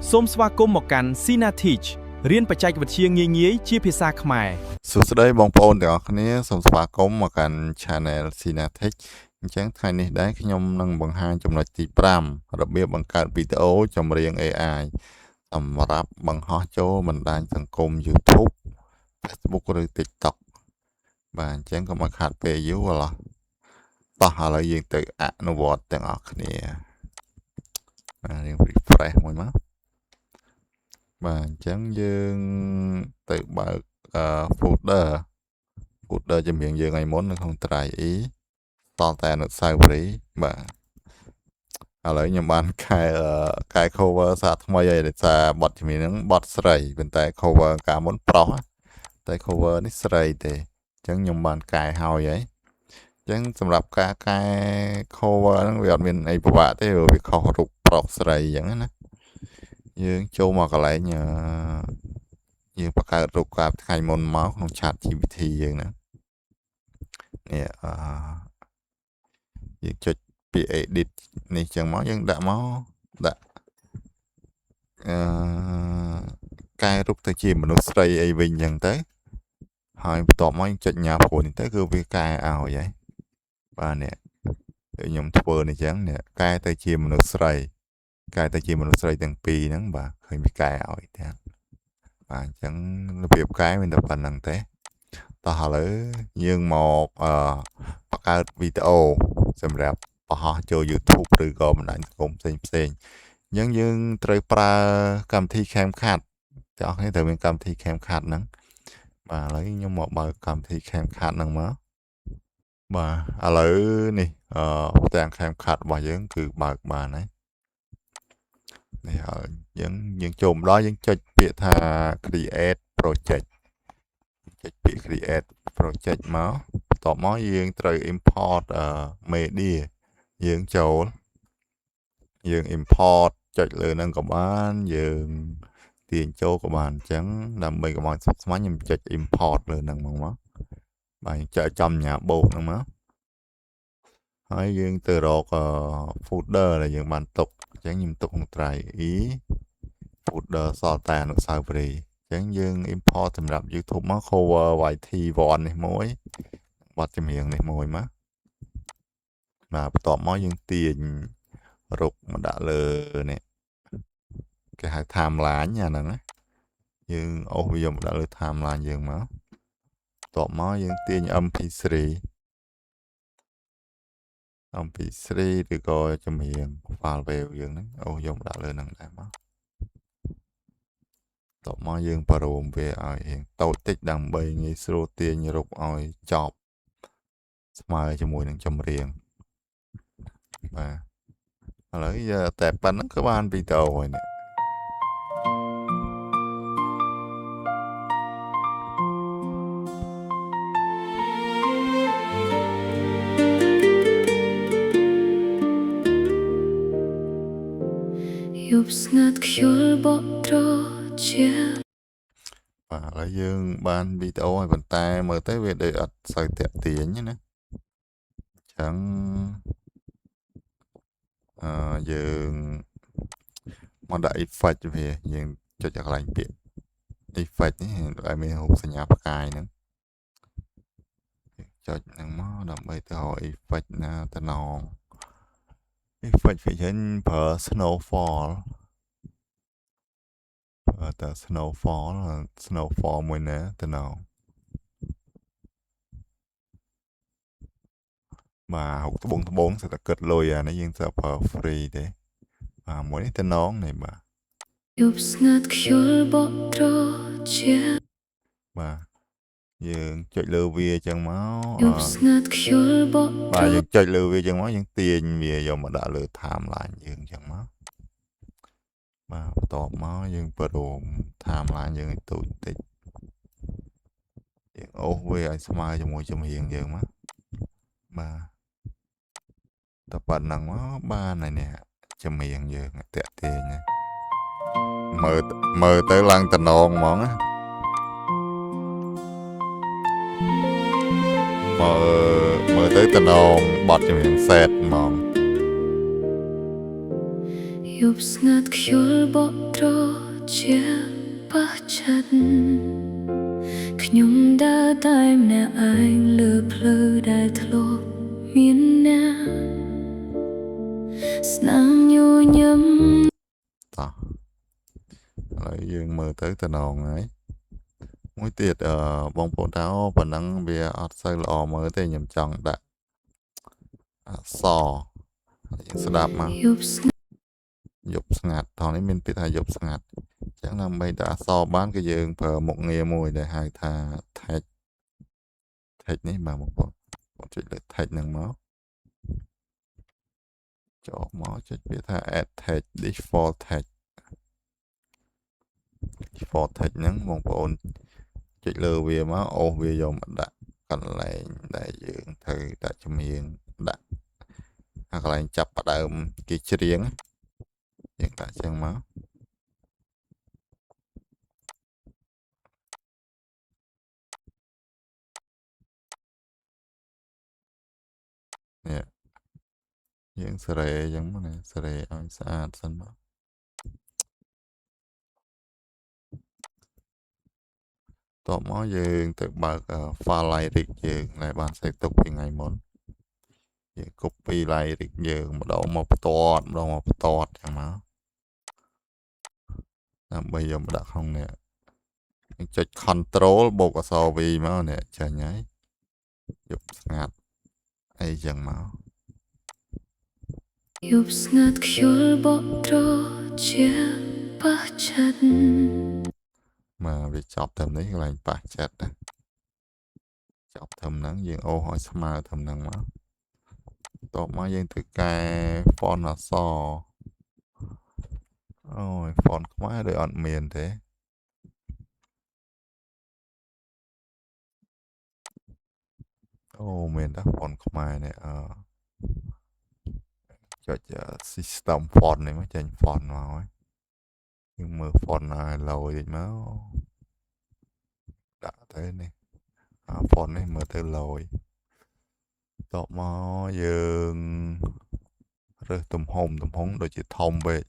សូមស្វាគមន៍មកកាន់ Sina Teach រៀនបច្ចេកវិទ្យាងាយៗជាភាសាខ្មែរសួស្តីបងប្អូនទាំងអស់គ្នាសូមស្វាគមន៍មកកាន់ Channel Sina Teach អញ្ចឹងថ្ងៃនេះដែរខ្ញុំនឹងបង្ហាញចំណុចទី5របៀបបង្កើតវីដេអូចម្រៀង AI សម្រាប់បង្ហោះចូលបណ្ដាញសង្គម YouTube Facebook ឬ TikTok បាទអញ្ចឹងកុំឲ្យខាតពេលយូរឡើយតោះឥឡូវយើងទៅអនុវត្តទាំងអស់គ្នាបាទយើង refresh មួយមកបាទអញ្ចឹងយើងទៅបើកfolder ចម្រៀងយើងឲ្យមុននៅក្នុង Drive E តតែអនុស្សាវរីយ៍បាទឥឡូវខ្ញុំបានកែ cover សារថ្មីហើយដោយសារបទចម្រៀងហ្នឹងបទស្រីប៉ុន្តែ cover កាលមុនប្រុសតែ cover នេះស្រីទេអញ្ចឹងខ្ញុំបានកែហើយអញ្ចឹងសម្រាប់ការកែ cover ហ្នឹងវាអត់មានអីពិបាកទេវាខុសរូបប្រុសស្រីអញ្ចឹងណាយើងចូលមកកន្លែងយើងបង្កើតរូបកាលថ្ងៃមុនមកក្នុង Chat GPT យើងហ្នឹងនេះយើងចុចពី edit នេះចឹងមកយើងដាក់កែរូបទៅជាមនុស្សស្រីអីវិញចឹងទៅហើយបន្ទាប់មកយើងចុចញ៉ាព្រោះនេះទៅគឺវាកែឲ្យហើយបាទនេះខ្ញុំធ្វើនេះចឹងនេះកែទៅជាមនុស្សស្រីទាំងពីរហ្នឹងបាទឃើញវាកែឲ្យទៀតបាទអញ្ចឹងរបៀបកែមានតែប៉ុណ្្នឹងទេតោះឥឡូវយើងមកបង្កើតវីដេអូសម្រាប់បង្ហោះចូល YouTube ឬក៏បណ្ដាញសង្គមផ្សេងអញ្ចឹងយើងត្រូវប្រើកម្មវិធី CapCut ទាំងអស់គ្នាត្រូវមានកម្មវិធី CapCut ហ្នឹងបាទឥឡូវខ្ញុំមកបើកកម្មវិធី CapCut ហ្នឹងមកបាទឥឡូវនេះទាំង CapCut របស់យើងគឺបើកបានហើយនេះហើយយើងចូលមកដល់យើងចុចពាក្យថា create project ចុចពាក្យ create project មកបន្ទាប់មកយើងត្រូវ import media យើងចូលយើង import ចុចលើហ្នឹងក៏បានយើងទាញចូលក៏បានអញ្ចឹងដើម្បីកុំឲ្យស្មុគស្មាញខ្ញុំចុច import លើហ្នឹងមកបាទចុចចំញ៉ាបោកហ្នឹងមកហើយយើងទៅរកfolder ដែលយើងបានទុកអញ្ចឹងខ្ញុំទុកក្នុង Drive E folder សល់តែអនុស្សាវរីយ៍អញ្ចឹងយើង import សម្រាប់ YouTube មក cover YT1 នេះមួយបទចម្រៀងនេះមួយមកបាទបន្ទាប់មកយើងទាញរូបមកដាក់លើនេះគេហៅ timeline អាហ្នឹងណាយើងអូសវាយកមកដាក់លើ timeline យើងមកបន្ទាប់មកយើងទាញ MP3 ឬក៏ចម្រៀង file wave យើងហ្នឹងអូសយកមកដាក់លើហ្នឹងដែរមកបន្ទាប់មកយើងបរូមវាឲ្យរៀងតូចតិចដើម្បីងាយស្រួលទាញរូបឲ្យចប់ស្មើជាមួយនឹងចម្រៀងបាទឥឡូវតែប៉ុណ្្នឹងក៏បានវីដេអូហើយនេះយប់ស្ងាត់ខ្យល់បក់ត្រជាបាទឥឡូវយើងបានវីដេអូហើយប៉ុន្តែមើលទៅវាដូចអត់សូវតាក់ទាញណាអញ្ចឹងយើងមកដាក់ effect វាយើងចុចកន្លែងពាក្យ effect នេះដែលមានរូបសញ្ញាផ្កាយហ្នឹងចុចហ្នឹងមកដើម្បីទៅរក effect ណាតំណង effect វាចេញប្រើ snowfall តែ snowfall មួយណាតំណងបាទត្បូងសិតតែគិតលុយអានេះយើងត្រូវប្រើ free ទេបាទមួយនេះតំណងនេះបាទយប់ស្ងាត់ខ្យល់បក់ត្រជាបាទយើងចុចលើវាអញ្ចឹងមកយប់ស្ងាត់ខ្យល់បក់បាទយើងចុចលើវាអញ្ចឹងមកយើងទាញវាយកមកដាក់លើ timeline យើងអញ្ចឹងមកបាទបន្ទាប់មកយើងបរូម timeline យើងឲ្យតូចបន្តិចយើងអូសវាឲ្យស្មើជាមួយចម្រៀងយើងមកបាទតែប៉ុណ្្នឹងមកបានហើយនេះចម្រៀងយើងតាក់ទាញណាមើលទៅឡើងតំណងហ្មងណាមើលទៅតំណងបត់ចម្រៀងសេតហ្មងយ យប់ស្ងាត់ខ្យល់បក់ត្រជាប៉ះចិត្តខ្ញុំដើរតែម្នាក់ឯងលើផ្លូវដែលធ្លាប់មានអ្នកស្នាមញញឹម តោះឥឡូវយើងមើលទៅតំណងហើយមួយទៀតបងប្អូនថាអូប៉ុណ្ណឹងវាអត់សូវល្អមើលទេខ្ញុំចង់ដាក់អក្សរយើងស្ដាប់មក យប់ស្ងាត់ យប់ស្ងាត់ថងនេះមានពាក្យថាយប់ស្ងាត់អញ្ចឹងដើម្បីដាក់អក្សរបានគឺយើងប្រើមុខងារមួយដែលហៅថា text នេះបាទបងប្អូនចុចលើ text ហ្នឹងមកចូលមកចុចពាក្យថា add text default text ហ្នឹងបងប្អូនចុចលើវាមកអូសវាយកមកដាក់កន្លែងដែលយើងត្រូវដាក់ចម្រៀងដាក់កន្លែងចាប់ផ្ដើមគេច្រៀងយើងដាក់ចឹងមកនេះយើងសេរីចឹងមកណាសេរីឲ្យស្អាតសិនមកតបមកយើងទៅបើក file lyric យើងដែលបានសេទុកពីថ្ងៃមុនយើង copy lyric យើងម្ដងមកបន្ទាត់ចឹងមកដើម្បីយកមកដាក់ក្នុងនេះចុច control បូកអក្សរ V មកនេះចាញ់ហើយយប់ស្ងាត់អីចឹងមក យប់ស្ងាត់ខ្យល់បក់ត្រជាប៉ះចិត្ត មកវាចប់ត្រឹមនេះកន្លែងប៉ះចិត្តណាចប់ត្រឹមហ្នឹងយើងអូសឲ្យស្មើត្រឹមហ្នឹងមកតបមកយើងត្រូវកែ font អក្សរអូយ font ខ្មែរដូចអត់មានទេអូមានតែ font ខ្មែរនេះចុច system font នេះមកចេញ font មកហើយយើងមើល font ណាឡូយតិចមកដាក់ទៅនេះ font នេះមើលទៅឡូយតបមកយើងរើសទំហំដូចជាធំពេក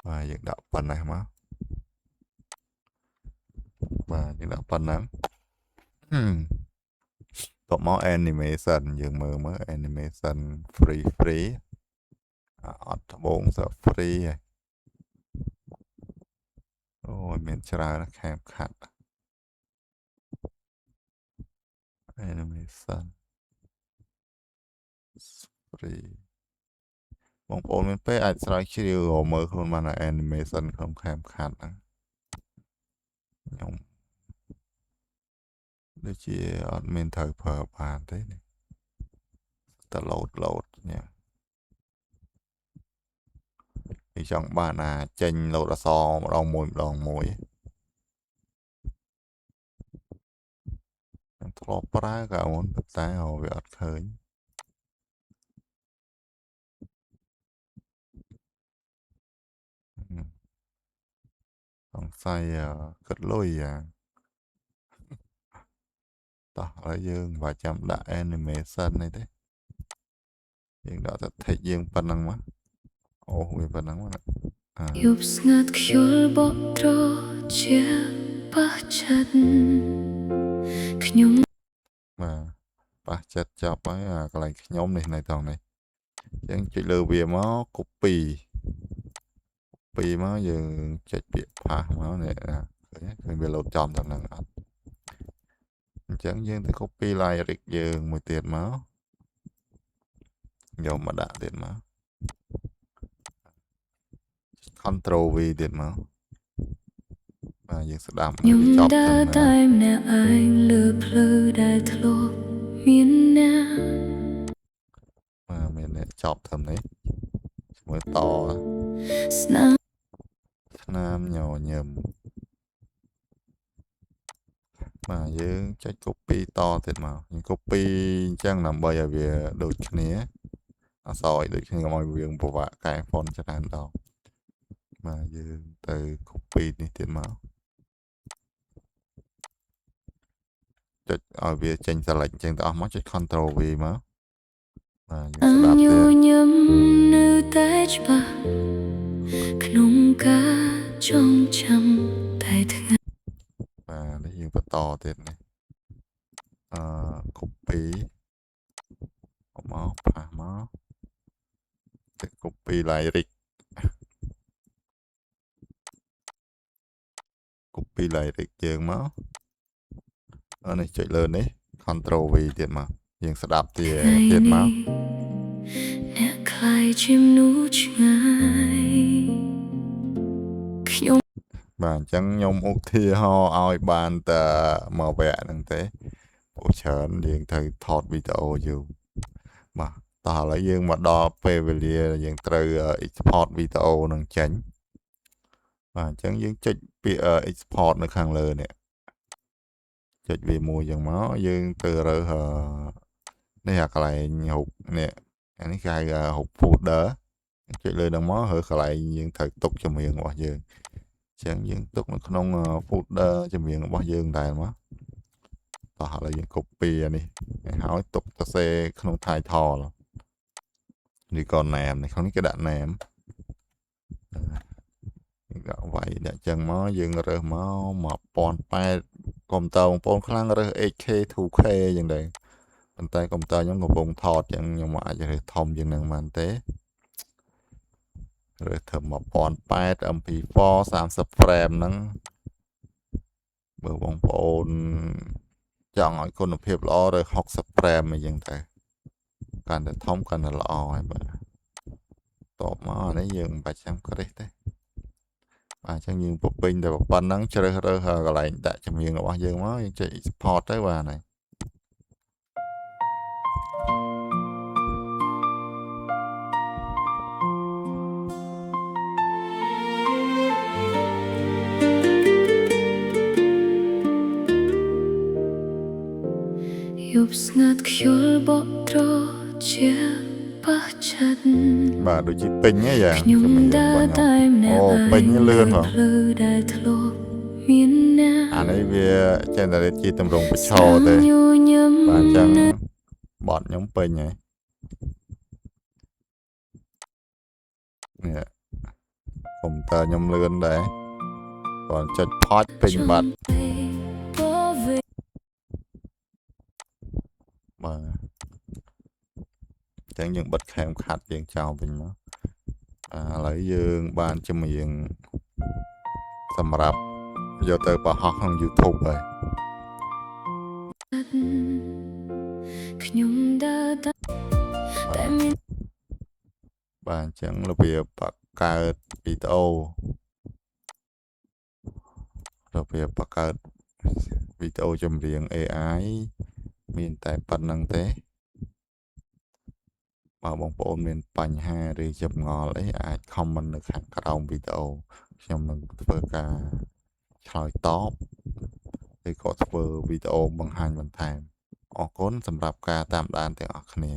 បាទយើងដាក់ប៉ុណ្ណេះមកបាទយើងដាក់ប៉ុណ្ណឹងតបមក animation យើងមើល animation free អត់ត្បូងសើ free ហើយអូយមានច្រើនណាស់ខាត់ animation free បងប្អូនមានពេលអាចស្រាវជ្រាវរកមើលខ្លួនបាន animation ក្នុងខាត់ហ្នឹងខ្ញុំដូចជាអត់មានត្រូវប្រើបានទេតែ load នេះចង់បានចេញ load អក្សរម្ដងមួយខ្ញុំធ្លាប់ប្រើកាលមុនតែវាអត់ឃើញសង្ស័យគិតលុយតោះហើយយើងមិនបាច់ចាំដាក់ animation នេះទេយើងដាក់តែ text យើងប៉ុណ្ណឹងមកអូវាប៉ុណ្ណឹងមកយប់ស្ងាត់ខ្យល់បក់ត្រជាប៉ះចិត្តខ្ញុំបាទប៉ះចិត្តចប់ហើយកន្លែងខ្ញុំនេះនៅត្រង់នេះយើងចុចលើវាមក copy មកយើងចុចពាក្យផាសមកនេះឃើញវាលោតចំតាមហ្នឹងអត់អញ្ចឹងយើងទៅ copy lyric យើងមួយទៀតមកយកមកដាក់ទៀតមក control V ទៀតមកបាទយើងស្ដាប់ខ្ញុំដើរតែម្នាក់ឯងលើផ្លូវដែលធ្លាប់មានអ្នកបាទមានអ្នកចប់ត្រឹមនេះមើលតស្នាមញញឹមបាទយើងចុច copy តទៀតមកយើង copy អញ្ចឹងដើម្បីឲ្យវាដូចគ្នាអក្សរឲ្យដូចគ្នាកុំឲ្យវាពិបាកកែ font ច្រើនដងបាទយើងទៅ copy នេះទៀតមកចុចឲ្យវាចេញ select អញ្ចឹងទៅអស់មកចុច control V មក បាទយើង អ ស្ដាប់ ញ ទៀត ញឹមនៅតែច្បាស់ក្នុងការចងចាំតែថ្ងៃ បាទនេះយើងបន្តទៀតនេះcopy មកផាសមកទៅ copy lyric copy lyric យើងមកនេះចុចលើនេះ Ctrl V ទៀតមកយើងស្ដាប់ទៀតមក អ្នកខ្លាយជាមនុស្សឆ្ងាយខ្ញុំ បាទអញ្ចឹងខ្ញុំឧទាហរណ៍ឲ្យបានតែមកវគ្គហ្នឹងទេព្រោះច្រើនយើងត្រូវថតវីដេអូយូរបាទតោះឥឡូវយើងមកដល់ពេលវេលាយើងត្រូវ export វីដេអូនឹងចេញបាទអញ្ចឹងយើងចុចពាក្យ export នៅខាងលើនេះចុចវាមួយយ៉ាងមកយើងទៅរើសនេះអាកន្លែងរូបនេះអានេះគេហៅរូប folder ចុចលើហ្នឹងមកហើយកន្លែងយើងត្រូវទុកចម្រៀងរបស់យើងអញ្ចឹងយើងទុកនៅក្នុង folder ចម្រៀងរបស់យើងដែរមកតោះឥឡូវយើង copy អានេះហើយទុកទៅសេក្នុង title នេះក៏ name នេះក្នុងនេះគេដាក់ name យើងដាក់វាយដាក់ចឹងមកយើងរើសមក1080កុំព្យូទ័របងប្អូនខ្លាំងរើស 8K 2K ចឹងដែរប៉ុន្តែកុំព្យូទ័រខ្ញុំកំពុងថតចឹងខ្ញុំអាចរើសធំជាងនឹងបានទេរើសធ្វើ1080 MP4 30 frame ហ្នឹងបើបងប្អូនចង់ឲ្យគុណភាពល្អរើស60 frame អីចឹងទៅកាន់តែធំកាន់តែល្អហើយបាទតបមកអានេះយើងមិនបាច់ចាំក្រេះទេបាទអញ្ចឹងយើងពពេញតែប៉ុណ្ណឹងជ្រើសរើសកន្លែងដាក់ចម្រៀងរបស់យើងមកយើងចុច export ទៅបាទហ្នឹងយប់ស្ងាត់ខ្យល់បក់ត្រជាប៉ះចិត្ត បាទដូចជាពេញហ៎យ៉ា ខ្ញុំដើរតែម្នាក់ អូពេញលឿនហ៎ ភ្លឺដែលធ្លាប់មានណាស់ អានេះវា generate ជាទម្រង់បច្ឆោទេ ញញឹម បាទអញ្ចឹងបត់ខ្ញុំពេញហើយនេះកុំព្យូទ័រខ្ញុំលឿនដែរគាត់ចុចផាច់ពេញបាត់បាទអញ្ចឹងយើងបិទខេមខាត់យើងចោលវិញមកឥឡូវយើងបានចម្រៀងសម្រាប់យកទៅបង្ហោះក្នុង YouTube ហើយ ខ្ញុំដើរតែមាន បាទអញ្ចឹងរបៀបបង្កើតវីដេអូរបៀបបង្កើតវីដេអូចម្រៀង AI មានតែប៉ុណ្្នឹងទេបើបងប្អូនមានបញ្ហាឬចម្ងល់អីអាច comment នៅខាងក្រោមវីដេអូខ្ញុំនឹងធ្វើការឆ្លើយតបឬក៏ធ្វើវីដេអូបង្ហាញបន្ថែមអរគុណសម្រាប់ការតាមដានទាំងអស់គ្នា